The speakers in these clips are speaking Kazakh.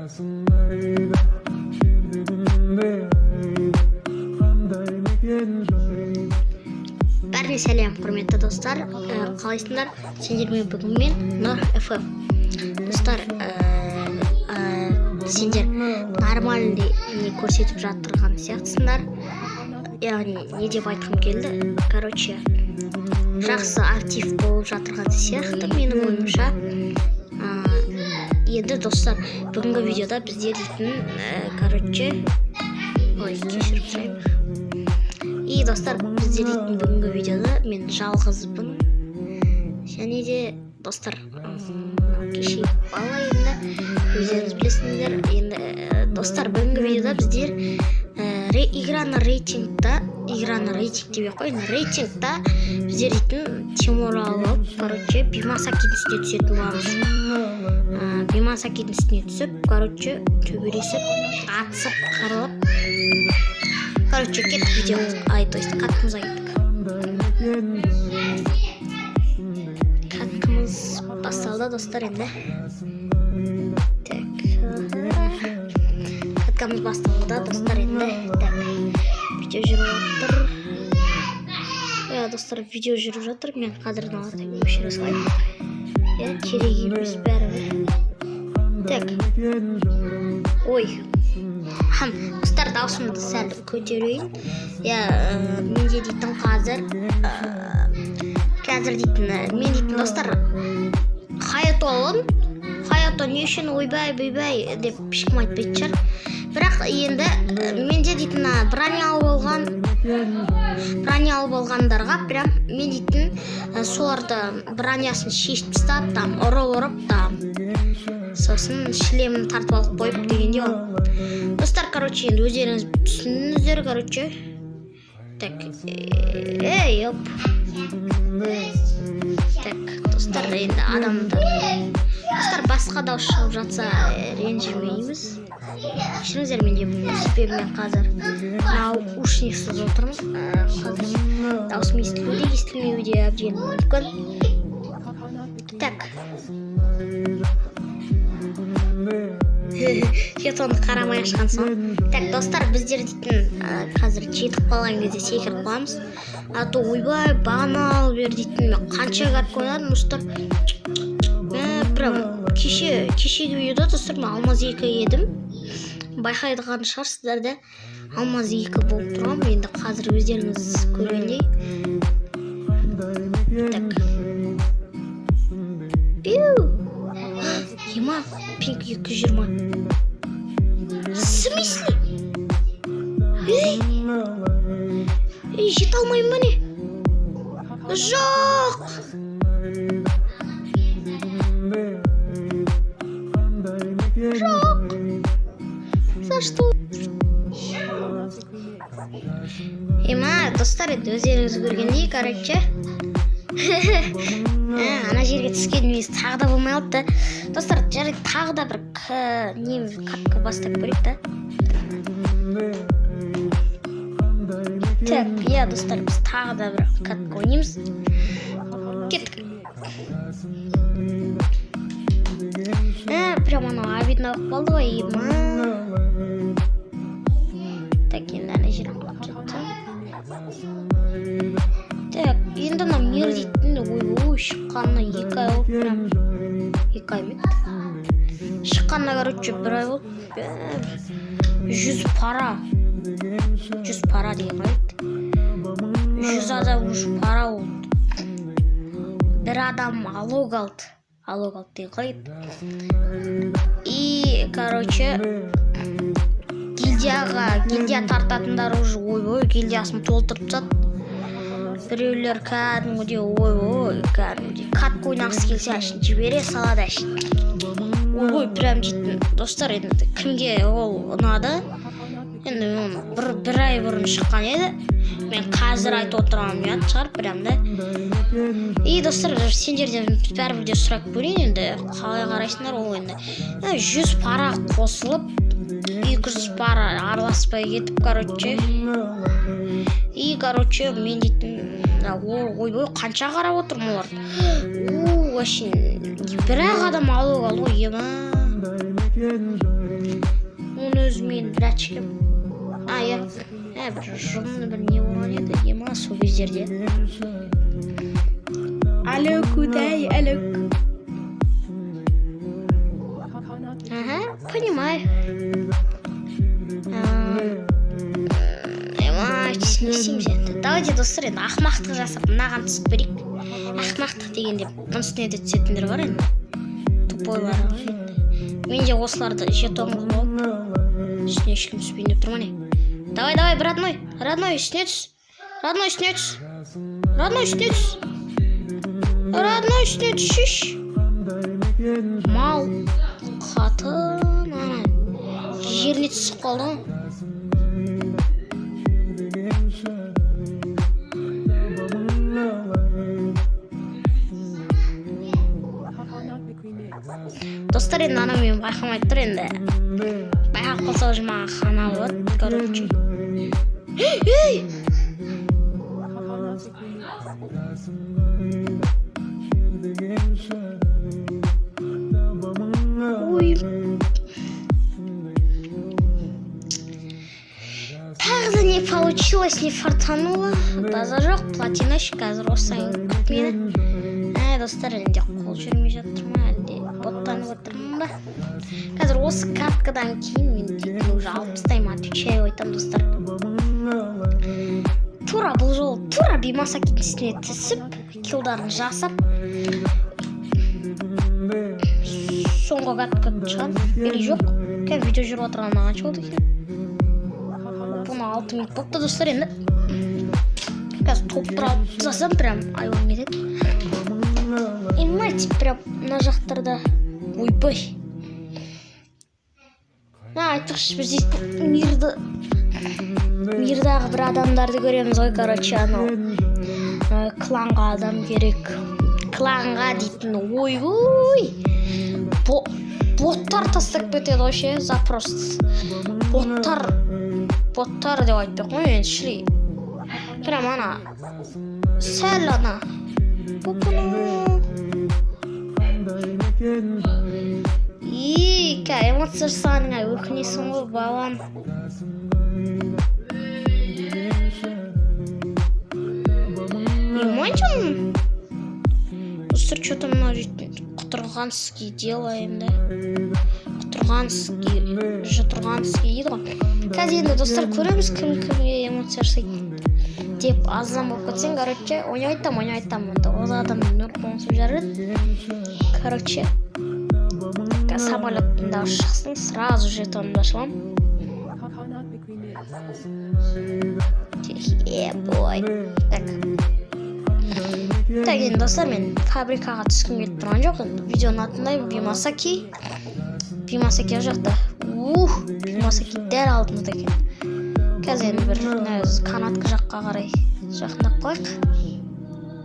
Бәріне сәлем, құрметті достар. Қалайсыңдар? Сендермен бүгін мен Нұр ФФ. Достар, сендер нормальный не көрсетіп жатырған сияқтысыңдар. Яғни, не деп айтқым келді? Короче, жақсы актив болып жатырған сияқты менің ойымша. Енді достар, бүгінгі видеода біздер дейтін, короче, кешіріп сұраймын. И достар, біздер дейтін бүгінгі видеода мен жалғызбын. Және де достар, кеше бала енді өздеріңіз білесіңдер. Енді достар, бүгінгі видеода біздер играны рейтингта біздер дейтін Тимур алып, короче, Бимасакидің үстіне түсетін боламыз. Бимасакидің үстіне түсіп, короче, төбелесіп, атысып, қарылып. Короче, кеттік видеомыз, то есть каткамызға кеттік. Каткамыз басталды, достар, енді. Так. Каткамыз басталды, достар, енді. Так. Видео жүріп жатыр. Достар, видео жүріп жатыр. Мен қадырын алатайым, өшіре салайым. Керек емес бәрі. Так. Ой. Достар, даусымды сәл көтерейін. Мен дейтін қазір дейтін, мен дейтін достар, Хаятон не үшін ойбай деп ешкім айтпайтын шығар. Бірақ енді менде дейтін броня алып алғандарға прям мен дейтін соларды бронясын шешіп тастап, ұрып, сосын шлемін тартып алып қойып дегенде ол. Достар, короче, енді өздеріңіз түсініңіздер, короче. Так, оп. Так, достар, енді адамдар. Достар, басқа дауыс шығып жатса ренжімейміз. Кешіріңіздер, мен қазір наушниксіз отырмын. Қазір даусым естілмеуі де әбден мүмкін. Так. Жетоны қарамай ашқан соң. Так, достар, біздер дейтін қазір жетіп қалған кезде секіріп қаламыз. То ойбай, бағана алып бер дейтін қанша қарып қойдадым, достар. Прям кешегі видеода достар, мен алмаз 2 едім. Байқайдыған шығарсыздарда алмаз 2 болып тұрғам. Енді қазір өздеріңіз көргендей. Так. Ема, пинк 220. В смысле? Жете алмайым міне? Жоқ! За что? Ема, достар, өздеріңіз көргендей, короче. Ана жерге түскеніміз тағы да болмай алды. Достар, жарайды тағы да бір катка бастап көрейік та. Так, достар, біз тағы да бір катка ойнаймыз. Кеттік. Прям анау обидно болып қалды ғой, ема. Так, енді ана жерін қалып жатты. Так, енді ана мир дейтін, ой, шыққанына 2 ай болып, прям 2 ай мет. Шыққанына, короче, 1 ай болып, 100 пара деген қайды. 100 адам уже пара болды. Bir адам алог алды деген қайды. И, короче, гильдия тартатындар уже ой, гильдиясын толтырып тастады. Біреулер кәдімгідей кәдімгідей катка ойнағысы келсе әшін жібере салады әшін. Ой, прям дейтін достар, енді кімге ол ұнады? Енді оны 1 ай бұрын шыққан еді. Мен қазір айтып отырғаным ұят шығар, прям да. И достар, сендерден бәрібір де сұрап көрейін, енді қалай қарайсыңдар ол енді. 100 пара қосылып, 200 пара араласпай кетіп, короче. И, короче, мен дейтін, ой, қанша қарап отырмын олар. Вообще, бір-ақ адам алу ема. өзімен бір очкем. Иә. Бір жын бір не болған еді, ема сол кездерде. Алло, кудай, алло. Понимаю. Не істейміз енді. Давайте достар, енді ақымақтық жасап мынаған түсіп берейік. Ақымақтық дегенде бұның үстіне де түсетіндер бар енді. Тупойлар. Менде осыларды жетон қылып алып, үстіне ешкім түспейін деп тұрмын. Давай, бір родной үстіне түс. Родной үстіне түс. Родной үстіне түшіш. Мал қатын. Жеріне түсіп қалды. Достар, енді ана мен байқамай тұр енді. Байқап қалса уже маған қана болады, короче. Ей! Ой. Тағы не получилось, не фартануло. База жоқ, платинашы қазір осайын күт мені. Достар, енді қол жүрмей жатыр ма, әлде боттанып отырмын ба? Қазір осы каткадан кейін мен дейтін уже 60-тайма отвечаю айтам, достар. Тура бұл жол, тура беймасакидің үстіне түсіп, килдарын жасап, соңғы катка шыған, бері жоқ. Қазір видео жүріп отырған маған шығады екен. Бұны 6 минут болыпты, достар, енді. Қазір топ алып жасам, прям айуан кетеді. Мать, прям на жақтарда. Ойбай. Айтықшы, біз мирдағы бір адамдарды көреміз ғой, короче, анау кланға адам керек. Кланға дейтін, ой. Боттар тастап кетеді вообще, запрос. Боттар деп айтпақ қой, енді шли. Прям ана, сәл ана. Кәй, эмоция жасағаныңа өкінесің ғой, балам. Емайчым? Достар, что-то мына құтырғанский делаем, да? Жұтырғанский еді ғой. Қазір енді достар көреміз, кім-кімге эмоция жасайды деп аздан болып кетсең, короче, ойнайтам. Ол адамның нұр қоңсып жарады. Короче, самолеттің да шықсын, сразу жетонымды ашылам. Бой. Так, енді достар, мен фабрикаға түскім келіп тұрған жоқ. Видеоның атындаймын, Беймасаки жақта. Беймасаки дәл алдымызда екен. Қазір енді бір канатқы жаққа қарай жақындап қойық.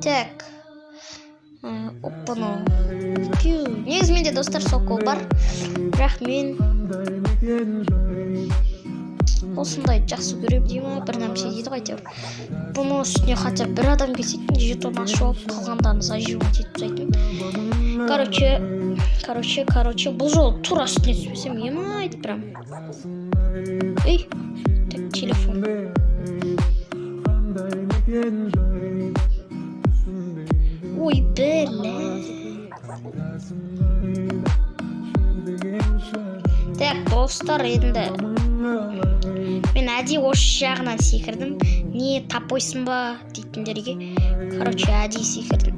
Так. Оппаны. Негіз менде достар сокол бар. Бірақ мен осындай жақсы көрем деймін, бір нәрсе дейді ғой әйтеуір. Бұның үстіне хотя бір адам келсейтін, жетон ашып алып қалғандарын зажимать етіп тастайтын. Короче, бұл жол тура үстіне түспесем, емайды прям. Ей, так, телефон. Ой, бля. Так, достар, енді мен әдей осы жағынан секірдім. Не тапойсын ба дейтіндерге. Короче, әдей секірдім.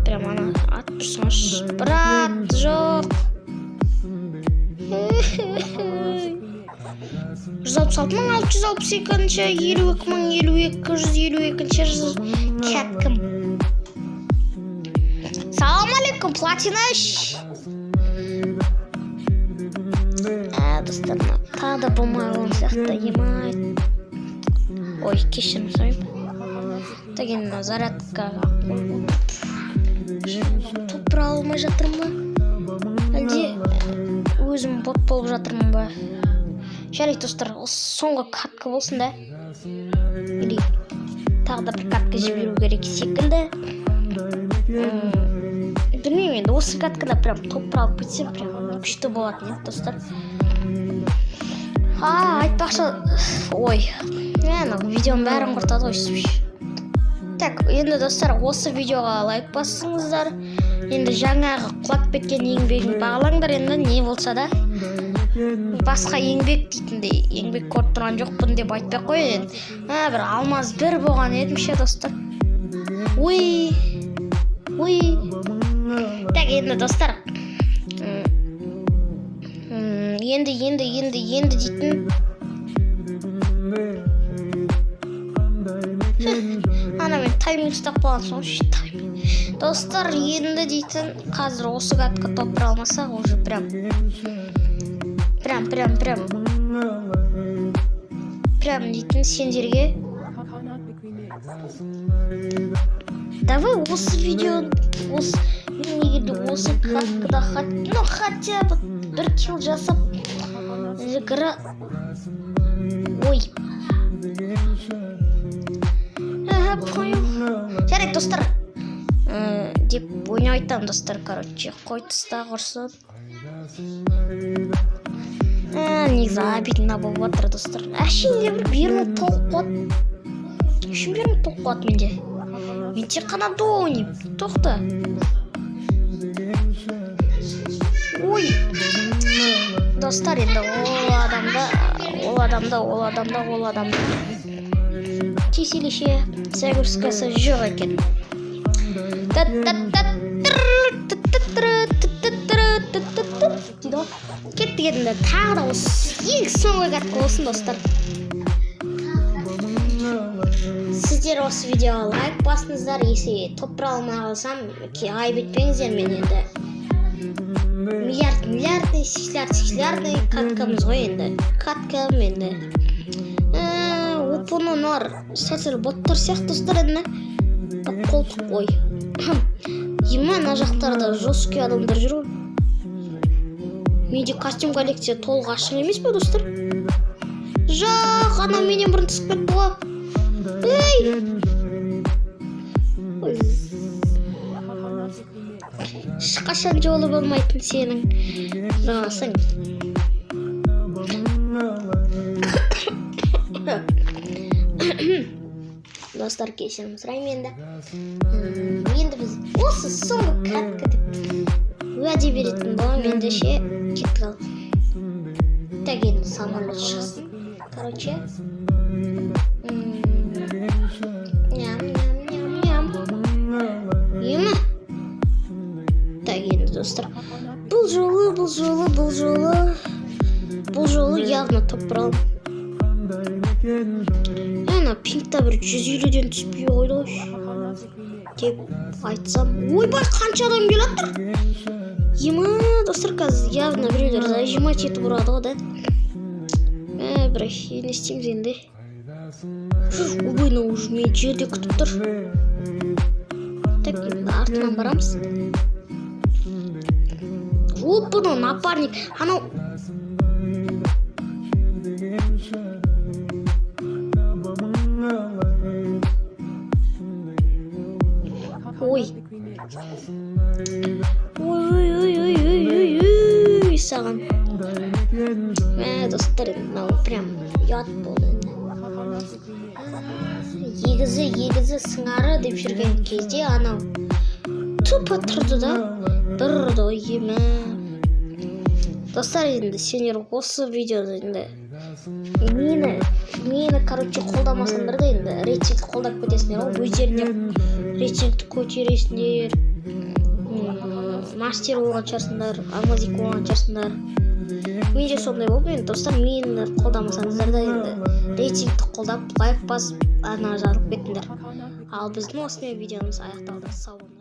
Прям ана ат тұрсаңыз. Брат, жоқ. 166.662-ші, 52.252-ші жыл кәткім. Салам алейкум, платинаш. Достар, тағы болмай он сияқты емай. Ой, кешірім сұрайым. Деген зарядкаға топыра алмай жатырмын ба? Әлде өзім бот болып жатырмын ба? Жарайды достар, соңғы катка болсын да. Или тағы да бір катка жіберу керек секілді. Білмеймін енді, осы каткада прям топыра алып кетсем, прям күшті болатын еді достар. Айтпақшы, ой, мен видеоның бәрін құртады ғой сөйтіп. Так, енді достар, осы видеоға лайк басыңыздар. Енді жаңағы құлап кеткен еңбегін бағалаңдар, енді не болса да. Басқа еңбек дейтіндей, еңбек көріп тұрған жоқпын деп айтпай қойын. Бір алмаз бір болған едім ше достар. Ой. Так, енді достар. Енді дейтін. Ана мен тайминг ұстап қалған соң тайминг. Достар, енді дейтін, қазір осы катқа топыра алмасақ, уже прям дейтін сендерге. Давай осы видео, осы каткада хотя бы бір килл жасап ой. Жарайды достар, деп ойнап айтамын достар, короче, қой тұста құрсын. Негізі обидно болып отыр достар. Әшейінде бір 1 минут толық қуат. Үшін 1 минут толық қуат менде. Мен тек қана дуо ойнаймын. Тоқта. Ой. Достар, енді ол адамда кеселеше загрузкасы жоқ екен. Кетті кетінде тағы да осы ең соңғы катқа болсын достар. Сіздер осы видеоға лайк басыңыздар, если топыра алмай қалсам, айып етпеңіздер, мен енді миллиардный каткамыз ғой енді. Каткам енді. Опынылар сәл боттар сияқты достар енді. Қолтық ой. Ема ана жақтарда жесткий адамдар жүр. Менде костюм коллекция толық ашық емес пе достар? Жоқ, ана менен бұрын түсіп кетті ғой. Ешқашан жолы болмайтын сенің жаңасың. Достар, кешірім сұраймын енді. Енді біз осы соңғы катка деп уәде беретін болам, енді ше кетті қал. Так, енді самолет шықсын. Короче. Ням. Ема. Так, енді достар. Бұл жолы явно топыралым. Ана пинкта бір 150-ден түспей қойды ғой деп айтсам. Ойбай, қанша адам келіп жатыр. Ема, достар, қазір явно біреулер зажимать етіп ұрады ғой да. Бірақ не істейміз енді. Ойбай, уже мен жерде күтіп тұр. Так, енді артынан барамыз. Бұны напарник, анау. Ой, саған. Достар, мынау прям ұят болды. Егізі сыңары деп жүрген кезде анау тупо тұрды да бір ұрды ғой. Ема. Достар, енді сендер осы видеода енді мені короче қолдамасаңдар да енді рейтинг қолдап кетесіңдер ғой. Өздеріне рейтингті көтересіңдер. Мастер болған шығарсыңдар, алмазик болған шығарсыңдар. Мен де сондай болып, енді достар, мені қолдамасаңыздар да енді рейтингті қолдап, лайк басып, ана жазылып кетіңдер. Ал біздің осындай видеомыз аяқталды. Сау болыңыздар.